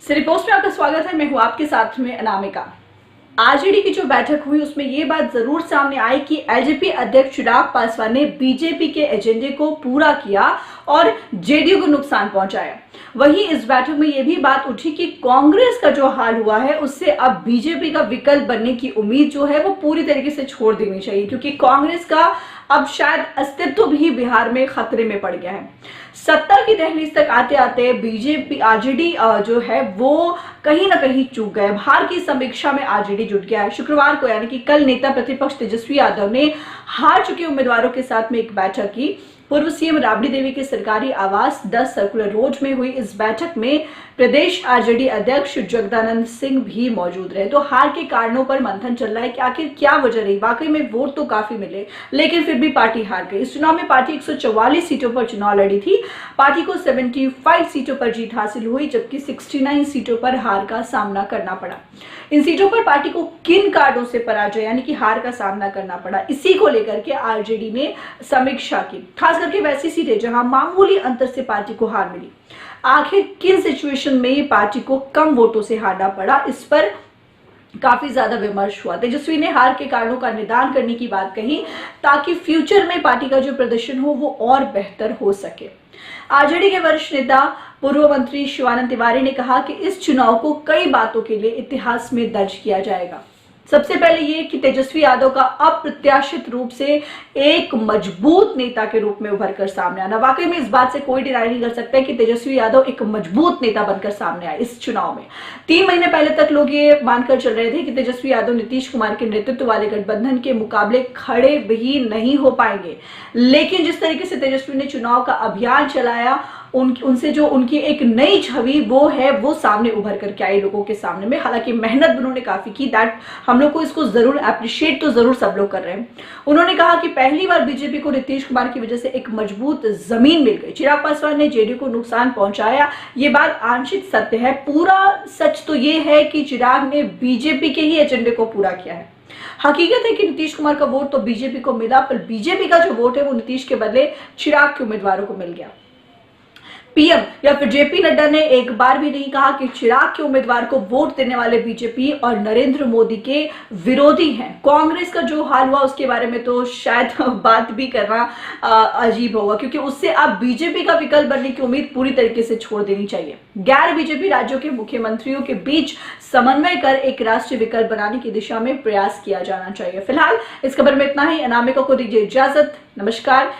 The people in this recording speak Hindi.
सिटी पोस्ट में आपका स्वागत है। मैं हूं आपके साथ में अनामिका। आरजेडी की जो बैठक हुई उसमें ये बात जरूर सामने आई कि एलजेपी अध्यक्ष चिराग पासवान ने बीजेपी के एजेंडे को पूरा किया और जेडीयू को नुकसान पहुंचाया। वहीं इस बैठक में यह भी बात उठी कि कांग्रेस का जो हाल हुआ है उससे अब बीजेपी का विकल्प बनने की उम्मीद जो है वो पूरी तरीके से छोड़ देनी चाहिए, क्योंकि कांग्रेस का अब शायद अस्तित्व भी बिहार में खतरे में पड़ गया है। सत्ता की दहलीज तक आते आते बीजेपी आरजेडी जो है वो कहीं ना कहीं चूक गए। हार की समीक्षा में आरजेडी जुट गया है। शुक्रवार को यानी कि कल नेता प्रतिपक्ष तेजस्वी यादव ने हार चुके उम्मीदवारों के साथ में एक बैठक की। पूर्व सीएम राबड़ी देवी के सरकारी आवास 10 सर्कुलर रोड में हुई इस बैठक में प्रदेश आरजेडी अध्यक्ष जगदानंद सिंह भी मौजूद रहे। तो हार के कारणों पर मंथन चल रहा है कि आखिर क्या वजह रही। वाकई में वोट तो काफी मिले लेकिन फिर भी पार्टी हार गई। इस चुनाव में पार्टी 144 सीटों पर चुनाव लड़ी थी। पार्टी को 75 सीटों पर जीत हासिल हुई, जबकि 69 सीटों पर हार का सामना करना पड़ा। इन सीटों पर पार्टी को किन कार्डों से पराजय यानी कि हार का सामना करना पड़ा, इसी को लेकर के आरजेडी ने समीक्षा की। खास करके वैसी सीटें जहां मामूली अंतर से पार्टी को हार मिली। आखिर किन सिचुएशन में पार्टी को कम वोटों से हारना पड़ा, इस पर काफी ज्यादा विमर्श हुआ। तेजस्वी ने हार के कारणों का निदान करने की बात कही ताकि फ्यूचर में पार्टी का जो प्रदर्शन हो वो और बेहतर हो सके। आरजेडी के वरिष्ठ नेता पूर्व मंत्री शिवानंद तिवारी ने कहा कि इस चुनाव को कई बातों के लिए इतिहास में दर्ज किया जाएगा। सबसे पहले ये कि तेजस्वी यादव का अप्रत्याशित रूप से एक मजबूत नेता के रूप में उभर कर सामने आना। वाकई में इस बात से कोई डिनाई नहीं कर सकता कि तेजस्वी यादव एक मजबूत नेता बनकर सामने आए इस चुनाव में। 3 महीने पहले तक लोग ये मानकर चल रहे थे कि तेजस्वी यादव नीतीश कुमार के नेतृत्व वाले गठबंधन के मुकाबले खड़े भी नहीं हो पाएंगे, लेकिन जिस तरीके से तेजस्वी ने चुनाव का अभियान चलाया उनसे जो उनकी एक नई छवि वो है वो सामने उभर करके आई लोगों के सामने में। हालांकि मेहनत उन्होंने काफी की, दैट हम लोग को इसको जरूर अप्रिशिएट तो जरूर सब लोग कर रहे हैं। उन्होंने कहा कि पहली बार बीजेपी को नीतीश कुमार की वजह से एक मजबूत जमीन मिल गई। चिराग पासवान ने जेडीयू को नुकसान पहुंचाया, ये बात आंशिक सत्य है। पूरा सच तो ये है कि चिराग ने बीजेपी के ही एजेंडे को पूरा किया है। हकीकत है कि नीतीश कुमार का वोट तो बीजेपी को मिला, पर बीजेपी का जो वोट है वो नीतीश के बदले चिराग के उम्मीदवारों को मिल गया। पीएम या फिर जेपी नड्डा ने एक बार भी नहीं कहा कि चिराग के उम्मीदवार को वोट देने वाले बीजेपी और नरेंद्र मोदी के विरोधी हैं। कांग्रेस का जो हाल हुआ उसके बारे में तो शायद बात भी करना अजीब होगा, क्योंकि उससे अब बीजेपी का विकल्प बनने की उम्मीद पूरी तरीके से छोड़ देनी चाहिए। गैर बीजेपी राज्यों के मुख्यमंत्रियों के बीच समन्वय कर एक राष्ट्रीय विकल्प बनाने की दिशा में प्रयास किया जाना चाहिए। फिलहाल इस खबर में इतना ही। अनामिका को दीजिए इजाजत। नमस्कार।